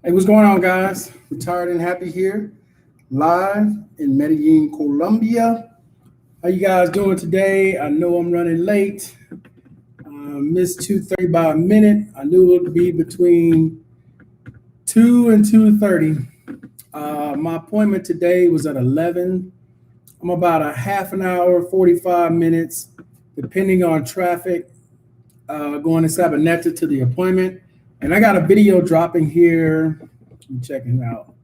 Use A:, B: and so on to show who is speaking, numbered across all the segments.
A: Hey, what's going on, guys? Retired and happy here, live in Medellin, Colombia. How you guys doing today? I know I'm running late. Missed 2:30 by a minute. I knew it would be between 2 and 2:30. My appointment today was at 11. I'm about a half an hour, 45 minutes, depending on traffic, going to Sabaneta to the appointment. And I got a video dropping here. I'm checking out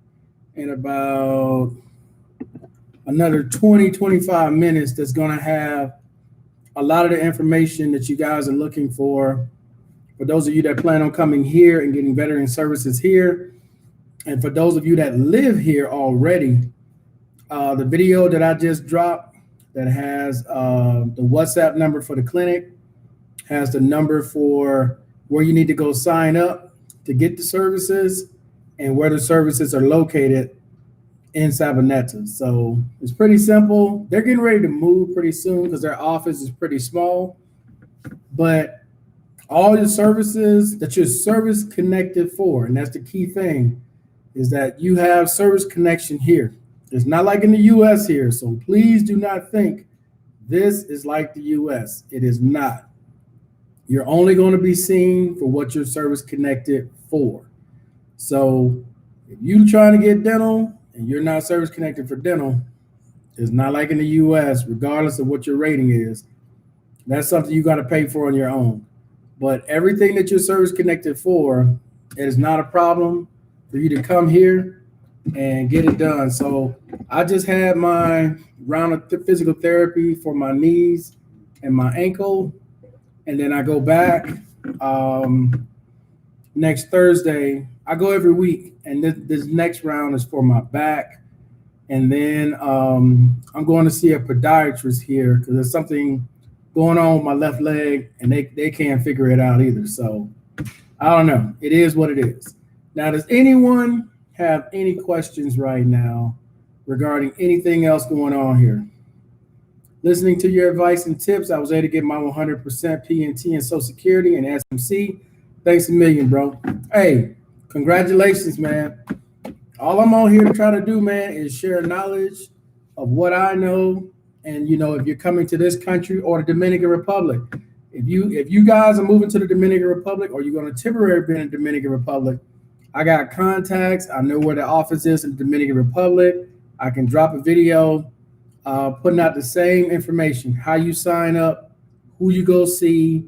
A: in about another 20, 25 minutes that's going to have a lot of the information that you guys are looking for. For those of you that plan on coming here and getting veteran services here, and for those of you that live here already, the video that I just dropped that has the WhatsApp number for the clinic, has the number for where you need to go sign up to get the services and where the services are located in Sabaneta. So it's pretty simple. They're getting ready to move pretty soon because their office is pretty small. But all your services that you're service connected for, and that's the key thing, is that you have service connection here. It's not like in the US here. So please do not think this is like the US. It is not. You're only going to be seen for what you're service connected for. So if you're trying to get dental and you're not service connected for dental, it's not like in the US, regardless of what your rating is. That's something you got to pay for on your own. But everything that you're service connected for, it is not a problem for you to come here and get it done. So I just had my round of physical therapy for my knees and my ankle. And then I go back next Thursday. I go every week, and this next round is for my back. And then I'm going to see a podiatrist here because there's something going on with my left leg, and they can't figure it out either. So I don't know. It is what it is. Now, does anyone have any questions right now regarding anything else going on here? Listening to your advice and tips, I was able to get my 100% PNT and Social Security and SMC. Thanks a million, bro. Hey, congratulations, man. All I'm on here to try to do, man, is share knowledge of what I know. And if you're coming to this country or the Dominican Republic, if you guys are moving to the Dominican Republic or you're going to temporarily be in the Dominican Republic, I got contacts. I know where the office is in the Dominican Republic. I can drop a video putting out the same information, how you sign up, who you go see,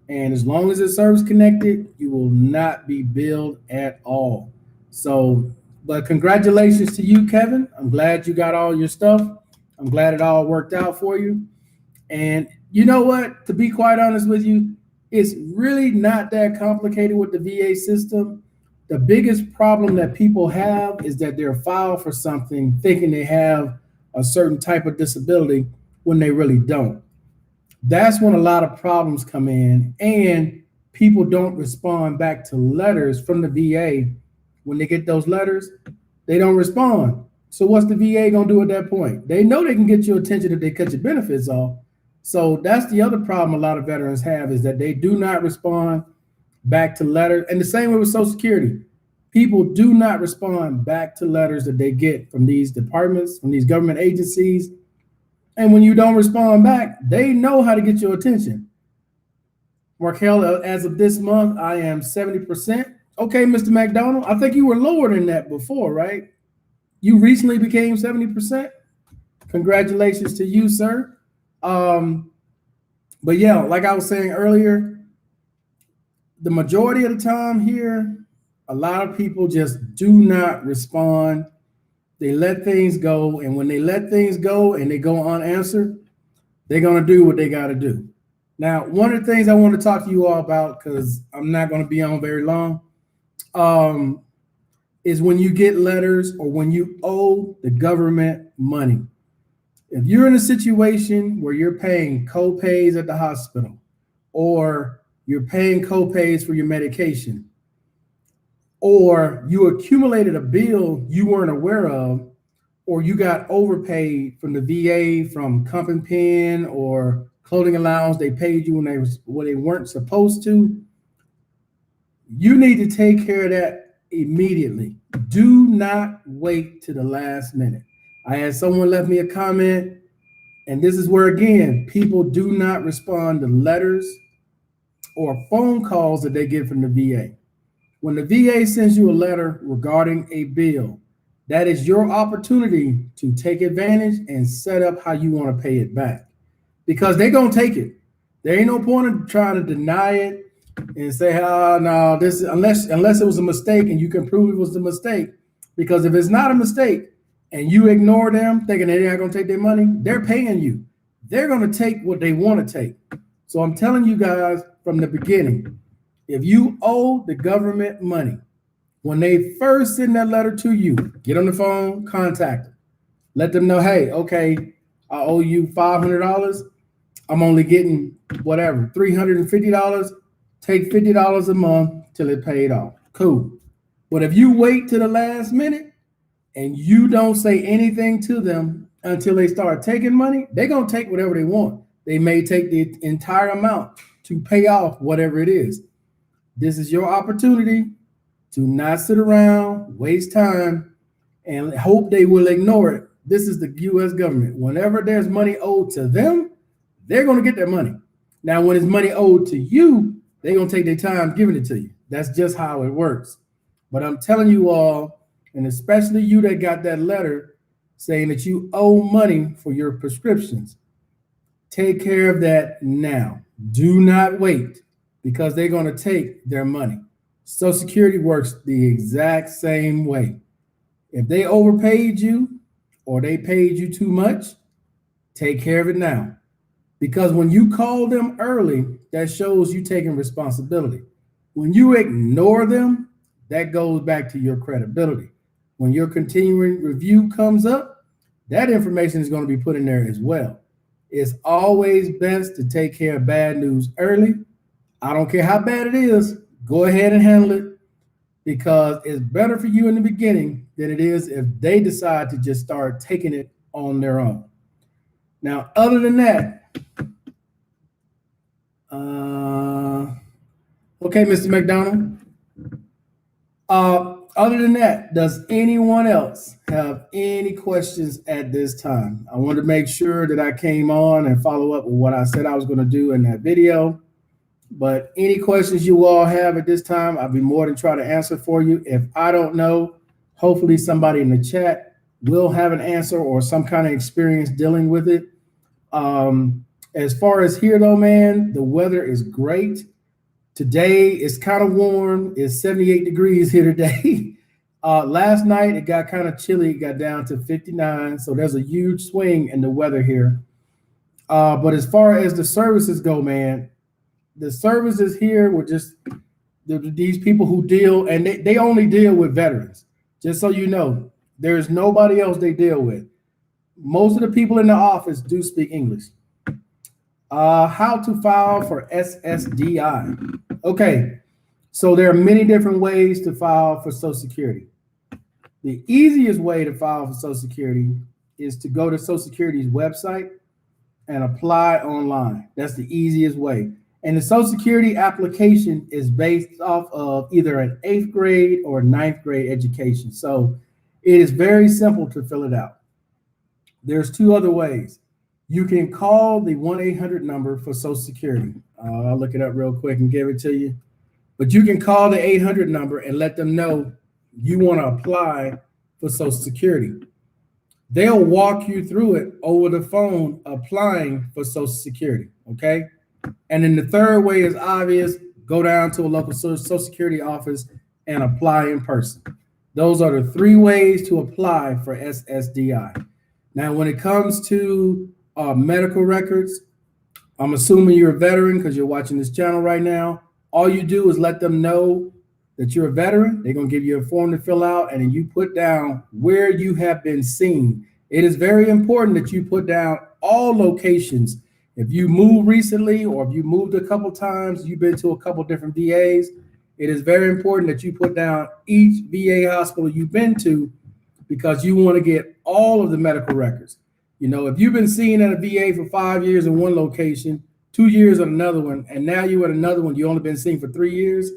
A: and as long as it's service connected, you will not be billed at all. So, but congratulations to you, Kevin. I'm glad you got all your stuff. I'm glad it all worked out for you. And you know what? To be quite honest with you, it's really not that complicated with the VA system. The biggest problem that people have is that they're filed for something thinking they have a certain type of disability when they really don't. That's when a lot of problems come in, and people don't respond back to letters from the VA. When they get those letters, they don't respond. So what's the VA gonna do at that point? They know they can get your attention if they cut your benefits off. So that's the other problem a lot of veterans have, is that they do not respond back to letters. And the same way with Social Security. People do not respond back to letters that they get from these departments, from these government agencies. And when you don't respond back, they know how to get your attention. Markel, as of this month, I am 70%. Okay, Mr. McDonald, I think you were lower than that before, right? You recently became 70%. Congratulations to you, sir. But yeah, like I was saying earlier, the majority of the time here, a lot of people just do not respond. They let things go. And when they let things go and they go unanswered, they're going to do what they got to do. Now, one of the things I want to talk to you all about, because I'm not going to be on very long, is when you get letters or when you owe the government money. If you're in a situation where you're paying co-pays at the hospital, or you're paying co-pays for your medication, or you accumulated a bill you weren't aware of, or you got overpaid from the VA from comp and pen or clothing allowance they paid you when they weren't supposed to, you need to take care of that immediately. Do not wait to the last minute. I had someone left me a comment, and this is where, again, people do not respond to letters or phone calls that they get from the VA. When the VA sends you a letter regarding a bill, that is your opportunity to take advantage and set up how you want to pay it back, because they're going to take it. There ain't no point in trying to deny it and say, oh, no, this unless it was a mistake and you can prove it was a mistake. Because if it's not a mistake and you ignore them thinking they're not going to take their money, they're paying you. They're going to take what they want to take. So I'm telling you guys from the beginning, if you owe the government money, when they first send that letter to you, get on the phone, contact them. Let them know, hey, okay, I owe you $500. I'm only getting whatever, $350. Take $50 a month till it paid off. Cool. But if you wait to the last minute and you don't say anything to them until they start taking money, they're going to take whatever they want. They may take the entire amount to pay off whatever it is. This is your opportunity to not sit around, waste time, and hope they will ignore it. This is the U.S. government. Whenever there's money owed to them, they're going to get their money. Now, when it's money owed to you, they're going to take their time giving it to you. That's just how it works. But I'm telling you all, and especially you that got that letter saying that you owe money for your prescriptions, take care of that now. Do not wait, because they're going to take their money. Social Security works the exact same way. If they overpaid you or they paid you too much, take care of it now. Because when you call them early, that shows you taking responsibility. When you ignore them, that goes back to your credibility. When your continuing review comes up, that information is going to be put in there as well. It's always best to take care of bad news early. I don't care how bad it is, go ahead and handle it, because it's better for you in the beginning than it is if they decide to just start taking it on their own. Now, other than that, okay, Mr. McDonald. Other than that, does anyone else have any questions at this time? I want to make sure that I came on and follow up with what I said I was going to do in that video. But any questions you all have at this time, I'll be more than try to answer for you. If I don't know, hopefully somebody in the chat will have an answer or some kind of experience dealing with it. As far as here though, man, the weather is great. Today it's kind of warm. It's 78 degrees here today. Last night it got kind of chilly. It got down to 59. So there's a huge swing in the weather here. But as far as the services go, man, the services here were just these people who deal, and they only deal with veterans. Just so you know, there's nobody else they deal with. Most of the people in the office do speak English. How to file for SSDI. Okay, so there are many different ways to file for Social Security. The easiest way to file for Social Security is to go to Social Security's website and apply online. That's the easiest way. And the Social Security application is based off of either an 8th grade or 9th grade education. So it is very simple to fill it out. There's two other ways. You can call the 1-800 number for Social Security. I'll look it up real quick and give it to you. But you can call the 800 number and let them know you want to apply for Social Security. They'll walk you through it over the phone, applying for Social Security, okay? And then the third way is obvious. Go down to a local Social Security office and apply in person. Those are the three ways to apply for SSDI. Now, when it comes to medical records, I'm assuming you're a veteran because you're watching this channel right now. All you do is let them know that you're a veteran. They're going to give you a form to fill out, and then you put down where you have been seen. It is very important that you put down all locations. If you moved recently or if you moved a couple times, you've been to a couple different VAs, it is very important that you put down each VA hospital you've been to, because you want to get all of the medical records. You know, if you've been seen at a VA for 5 years in one location, 2 years at another one, and now you're at another one, you've only been seen for 3 years.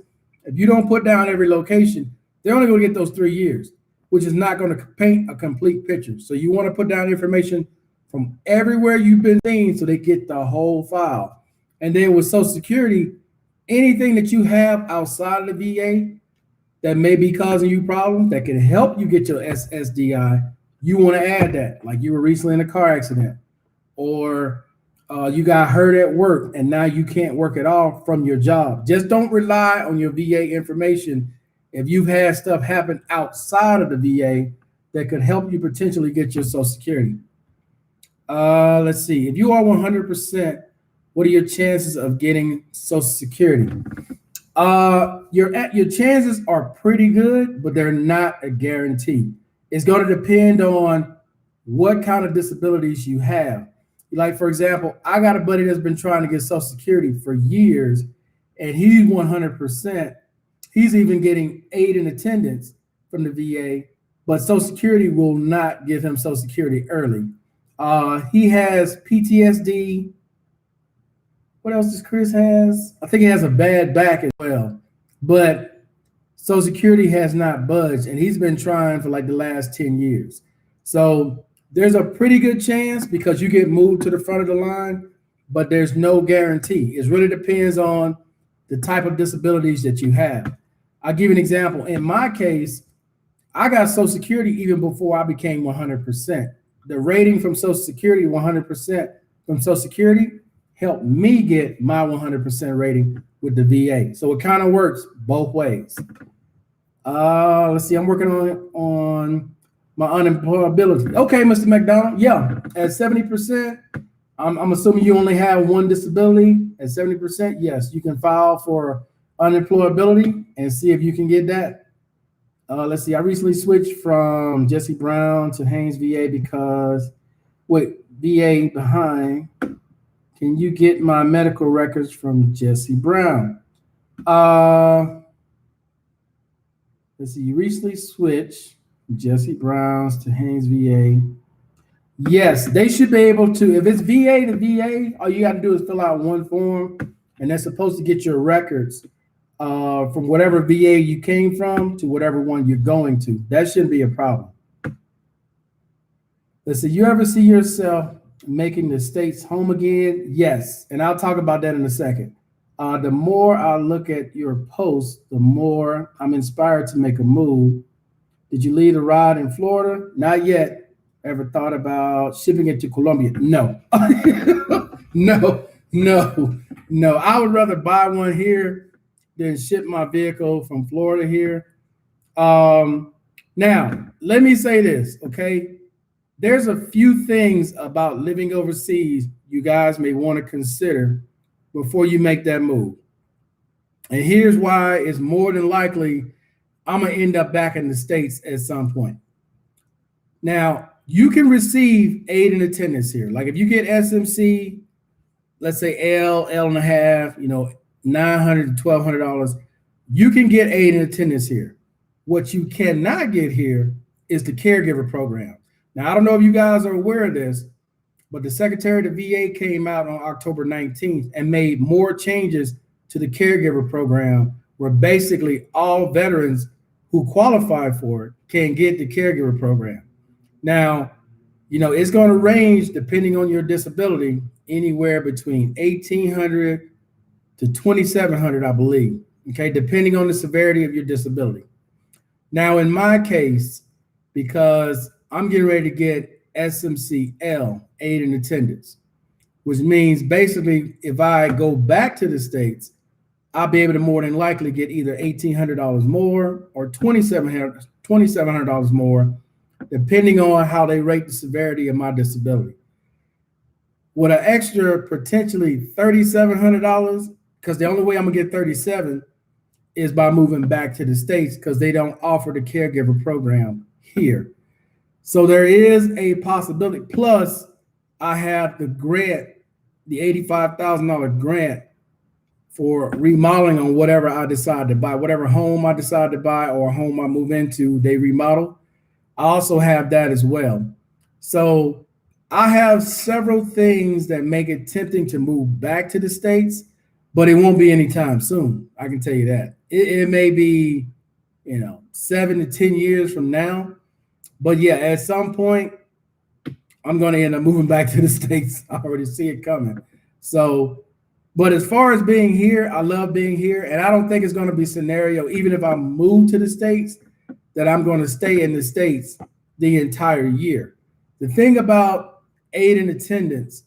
A: If you don't put down every location, They're only going to get those 3 years, which is not going to paint a complete picture. So you want to put down information from everywhere you've been seen so they get the whole file. And then with Social Security, anything that you have outside of the VA that may be causing you problems that can help you get your SSDI, you want to add that. Like you were recently in a car accident, or you got hurt at work and now you can't work at all from your job. Just don't rely on your VA information if you've had stuff happen outside of the VA that could help you potentially get your Social Security. Let's see. If you are 100%, what are your chances of getting Social Security? Your chances are pretty good, but they're not a guarantee. It's going to depend on what kind of disabilities you have. Like, for example, I got a buddy that's been trying to get Social Security for years, and he's 100%. He's even getting aid in attendance from the VA, but Social Security will not give him Social Security early. He has PTSD. What else does Chris has? I think he has a bad back as well, but Social Security has not budged, and he's been trying for like the last 10 years. So there's a pretty good chance because you get moved to the front of the line, but there's no guarantee. It really depends on the type of disabilities that you have. I'll give you an example. In my case, I got Social Security even before I became 100%. The rating from Social Security, 100% from Social Security, helped me get my 100% rating with the VA. So it kind of works both ways. Let's see, I'm working on my unemployability. Okay, Mr. McDonald, yeah, at 70%, I'm assuming you only have one disability. At 70%, yes, you can file for unemployability and see if you can get that. Let's see, I recently switched from Jesse Brown to Haynes VA because, wait, VA behind. Can you get my medical records from Jesse Brown? Let's see, you recently switched from Jesse Brown's to Haynes VA. Yes, they should be able to. If it's VA to VA, all you got to do is fill out one form, and they're supposed to get your records from whatever VA you came from to whatever one you're going to. That shouldn't be a problem. Let's see, you ever see yourself making the States home again? Yes, and I'll talk about that in a second. The more I look at your posts, the more I'm inspired to make a move. Did you leave a ride in Florida? Not yet. Ever thought about shipping it to Colombia? No. No. I would rather buy one here than ship my vehicle from Florida here. Now, let me say this, okay? There's a few things about living overseas you guys may want to consider before you make that move. And here's why it's more than likely I'm going to end up back in the States at some point. Now, you can receive aid in attendance here. Like if you get SMC, let's say L and a half, $900 to $1,200, you can get aid in attendance here. What you cannot get here is the caregiver program. Now, I don't know if you guys are aware of this, but the Secretary of the VA came out on October 19th and made more changes to the caregiver program where basically all veterans who qualify for it can get the caregiver program. Now, it's going to range depending on your disability, anywhere between $1,800 to $2,700, I believe, okay, depending on the severity of your disability. Now, in my case, because I'm getting ready to get SMCL, aid in attendance, which means basically if I go back to the States, I'll be able to more than likely get either $1,800 more or $2,700 more, depending on how they rate the severity of my disability. With an extra potentially $3,700, because the only way I'm gonna get 37 is by moving back to the States because they don't offer the caregiver program here. So there is a possibility. Plus, I have the grant, the $85,000 grant for remodeling on whatever I decide to buy, whatever home I decide to buy or home I move into, they remodel. I also have that as well. So I have several things that make it tempting to move back to the States, but it won't be anytime soon. I can tell you that. It may be, 7 to 10 years from now. But yeah, at some point, I'm going to end up moving back to the States. I already see it coming. So, but as far as being here, I love being here. And I don't think it's going to be a scenario, even if I move to the States, that I'm going to stay in the States the entire year. The thing about aid and attendance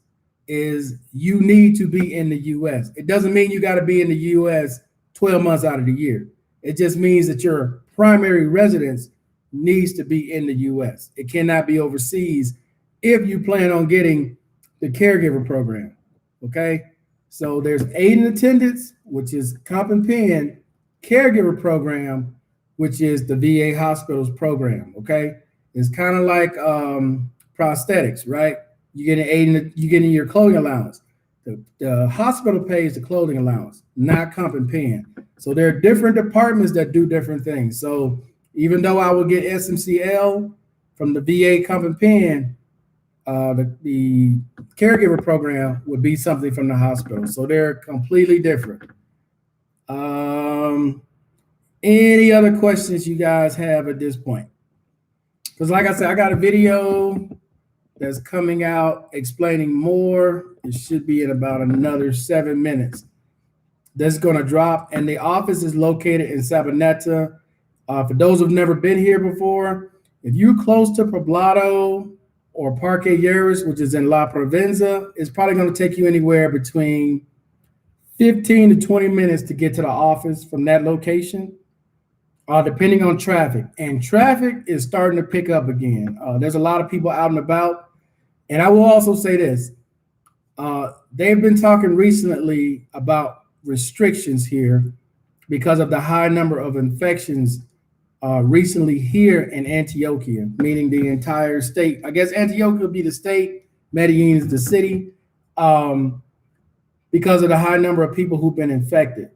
A: is you need to be in the US. It doesn't mean you got to be in the US 12 months out of the year. It just means that your primary residence needs to be in the US. It cannot be overseas if you plan on getting the caregiver program. Okay. So there's aid and attendance, which is comp and pen, caregiver program, which is the VA hospitals program. Okay. It's kind of like prosthetics, right? You get an aid in you get in your clothing allowance. The hospital pays the clothing allowance, not comp and pen. So there are different departments that do different things. So even though I will get SMCL from the VA comp and pen, the caregiver program would be something from the hospital. So they're completely different. Any other questions you guys have at this point? Because like I said, I got a video that's coming out explaining more. It should be in about another 7 minutes. That's going to drop. And the office is located in Sabaneta. For those who've never been here before, if you're close to Poblado or Parque Lleras, which is in La Provenza, it's probably going to take you anywhere between 15 to 20 minutes to get to the office from that location, depending on traffic. And traffic is starting to pick up again. There's a lot of people out and about. And I will also say this. They've been talking recently about restrictions here because of the high number of infections recently here in Antioquia, meaning the entire state. I guess Antioquia would be the state, Medellin is the city, because of the high number of people who've been infected.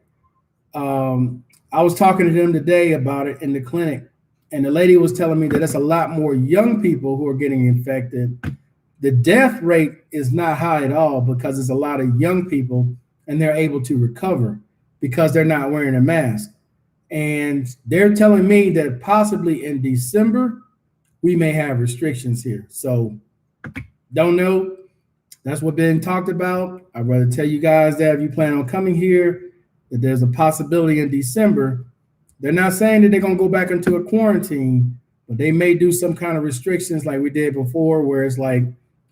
A: I was talking to them today about it in the clinic, and the lady was telling me that it's a lot more young people who are getting infected. The death rate is not high at all because it's a lot of young people and they're able to recover because they're not wearing a mask. And they're telling me that possibly in December, we may have restrictions here. So don't know. That's what's been talked about. I'd rather tell you guys that if you plan on coming here, that there's a possibility in December. They're not saying that they're going to go back into a quarantine, but they may do some kind of restrictions like we did before, where it's like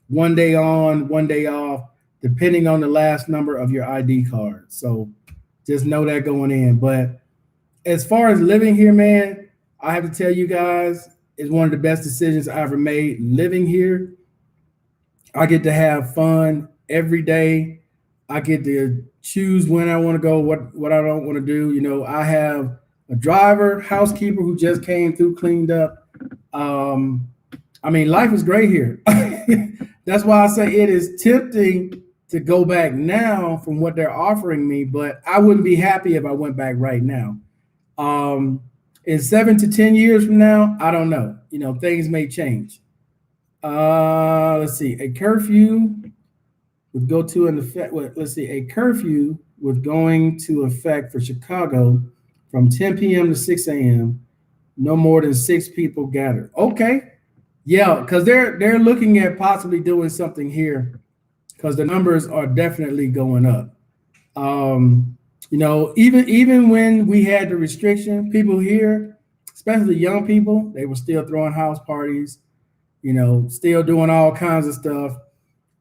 A: 1 day on, 1 day off, depending on the last number of your ID card. So just know that going in. But as far as living here, man, I have to tell you guys, it's one of the best decisions I ever made living here. I get to have fun every day. I get to choose when I want to go, what I don't want to do. You know, I have a driver, housekeeper who just came through, cleaned up. I mean, life is great here. That's why I say it is tempting to go back now from what they're offering me, but I wouldn't be happy if I went back right now. In 7 to 10 years from now, I don't know. You know, things may change. Let's see. A curfew would go to an effect. Let's see. A curfew would going to effect for Chicago from 10 p.m. to 6 a.m. No more than 6 people gathered. Okay. Yeah, because they're looking at possibly doing something here because the numbers are definitely going up. You know, even when we had the restriction, people here, especially young people, they were still throwing house parties, you know, still doing all kinds of stuff.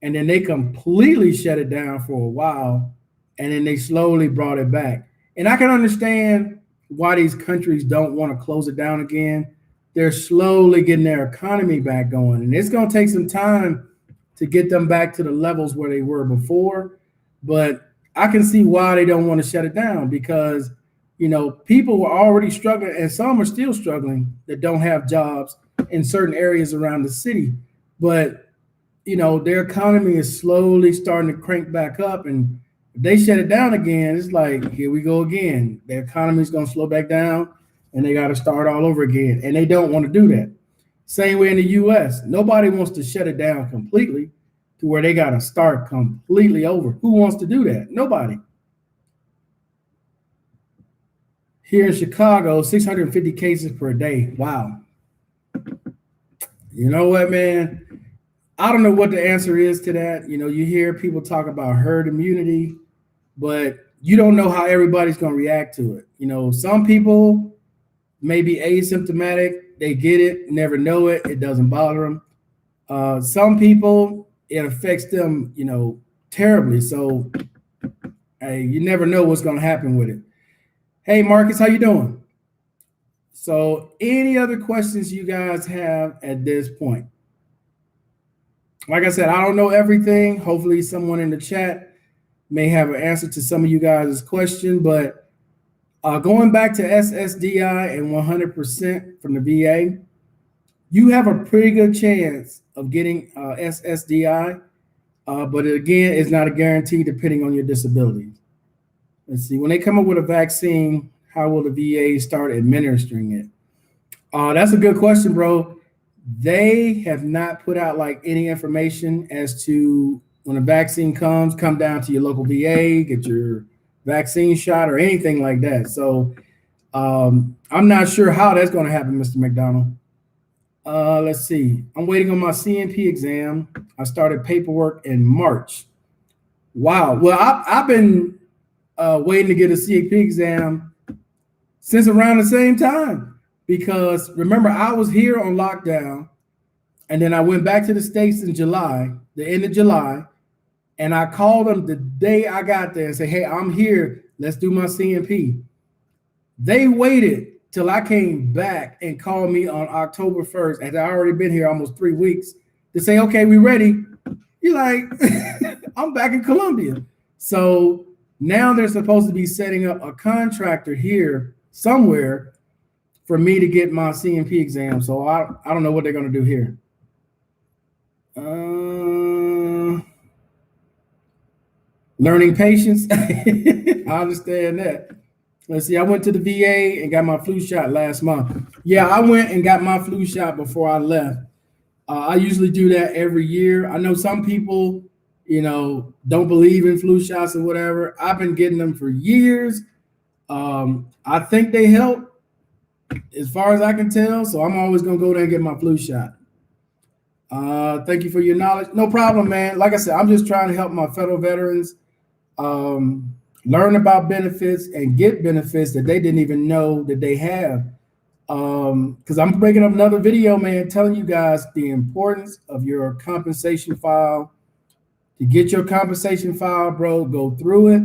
A: And then they completely shut it down for a while. And then they slowly brought it back. And I can understand why these countries don't want to close it down again. They're slowly getting their economy back going. And it's going to take some time to get them back to the levels where they were before. But I can see why they don't want to shut it down because, you know, people were already struggling and some are still struggling that don't have jobs in certain areas around the city. But, you know, their economy is slowly starting to crank back up. And if they shut it down again, it's like, here we go again. Their economy is going to slow back down and they got to start all over again. And they don't want to do that. Same way in the US. Nobody wants to shut it down completely to where they got to start completely over. Who wants to do that? Nobody. Here in Chicago, 650 cases per day. Wow. You know what, man? I don't know what the answer is to that. You hear people talk about herd immunity, but you don't know how everybody's going to react to it. Some people may be asymptomatic, they get it, never know it, it doesn't bother them. Some people, it affects them, terribly. So, hey, you never know what's going to happen with it. Hey, Marcus, how you doing? So, any other questions you guys have at this point? Like I said, I don't know everything. Hopefully, someone in the chat may have an answer to some of you guys' question. But going back to SSDI and 100% from the VA, you have a pretty good chance of getting SSDI. But again, it's not a guarantee depending on your disability. Let's see. When they come up with a vaccine, how will the VA start administering it? That's a good question, bro. They have not put out like any information as to when a vaccine comes, come down to your local VA, get your vaccine shot or anything like that. So I'm not sure how that's going to happen, Mr. McDonald. Let's see. I'm waiting on my CNP exam. I started paperwork in March. Wow. Well, I've been waiting to get a CNP exam since around the same time. Because remember, I was here on lockdown, and then I went back to the States in July, the end of July, and I called them the day I got there and said, hey, I'm here. Let's do my CNP. They waited till I came back and called me on October 1st, as I already been here almost 3 weeks, to say, okay, we ready. You're like, I'm back in Colombia. So now they're supposed to be setting up a contractor here somewhere for me to get my CNP exam. So I don't know what they're going to do here. Learning patience. I understand that. Let's see. I went to the VA and got my flu shot last month. Yeah, I went and got my flu shot before I left. I usually do that every year. I know some people, don't believe in flu shots or whatever. I've been getting them for years. I think they help, as far as I can tell, so I'm always going to go there and get my flu shot. Thank you for your knowledge. No problem, man. Like I said, I'm just trying to help my fellow veterans learn about benefits and get benefits that they didn't even know that they have. Because I'm breaking up another video, man, telling you guys the importance of your compensation file. To get your compensation file, bro, go through it,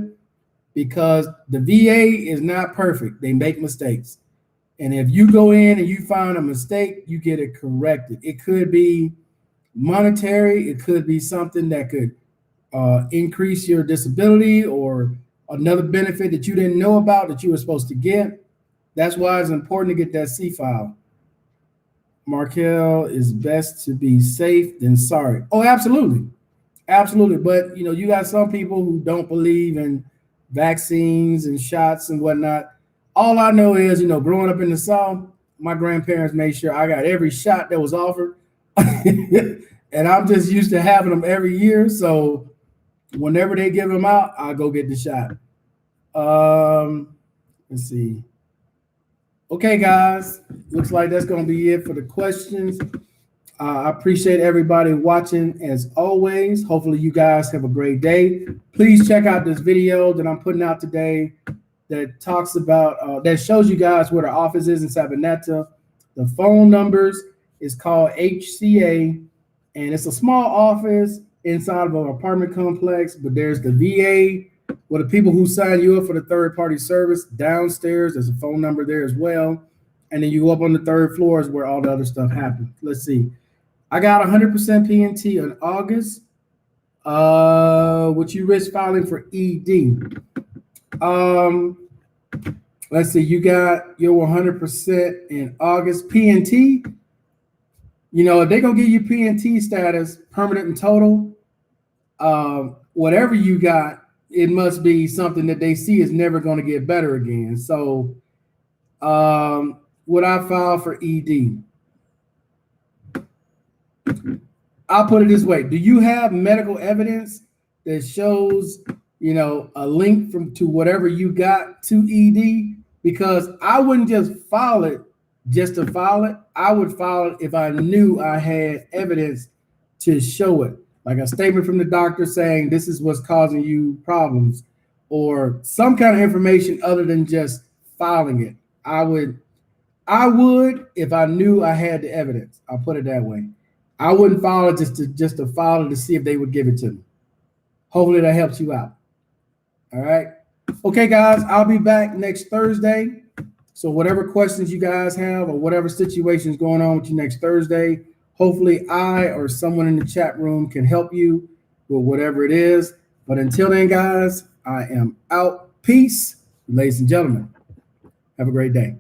A: because the VA is not perfect. They make mistakes. And if you go in and you find a mistake, you get it corrected. It could be monetary. It could be something that could increase your disability or another benefit that you didn't know about that you were supposed to get. That's why it's important to get that C file. Markel, is best to be safe than sorry. Oh, absolutely. Absolutely. But, you got some people who don't believe in vaccines and shots and whatnot. All I know is, growing up in the South, my grandparents made sure I got every shot that was offered. And I'm just used to having them every year. So whenever they give them out, I go get the shot. Let's see. Okay, guys. Looks like that's going to be it for the questions. I appreciate everybody watching as always. Hopefully you guys have a great day. Please check out this video that I'm putting out today that talks about, that shows you guys where the office is in Sabaneta. The phone numbers is called HCA, and it's a small office inside of an apartment complex, but there's the VA, where the people who sign you up for the third-party service downstairs. There's a phone number there as well. And then you go up on the third floor is where all the other stuff happens. Let's see. I got 100% PNT in August. Would you risk filing for ED? Let's see, you got your 100% in August. PNT, if they're gonna give you PNT status, permanent and total, whatever you got, it must be something that they see is never gonna get better again. So would I file for ED? I'll put it this way. Do you have medical evidence that shows, a link to whatever you got to ED? because I wouldn't just file it just to file it. I would file it if I knew I had evidence to show it, like a statement from the doctor saying this is what's causing you problems, or some kind of information other than just filing it. I would if I knew I had the evidence. I'll put it that way. I wouldn't file it just to file it to see if they would give it to me. Hopefully that helps you out. All right. Okay, guys, I'll be back next Thursday. So whatever questions you guys have or whatever situation is going on with you next Thursday, hopefully I or someone in the chat room can help you with whatever it is. But until then, guys, I am out. Peace, ladies and gentlemen. Have a great day.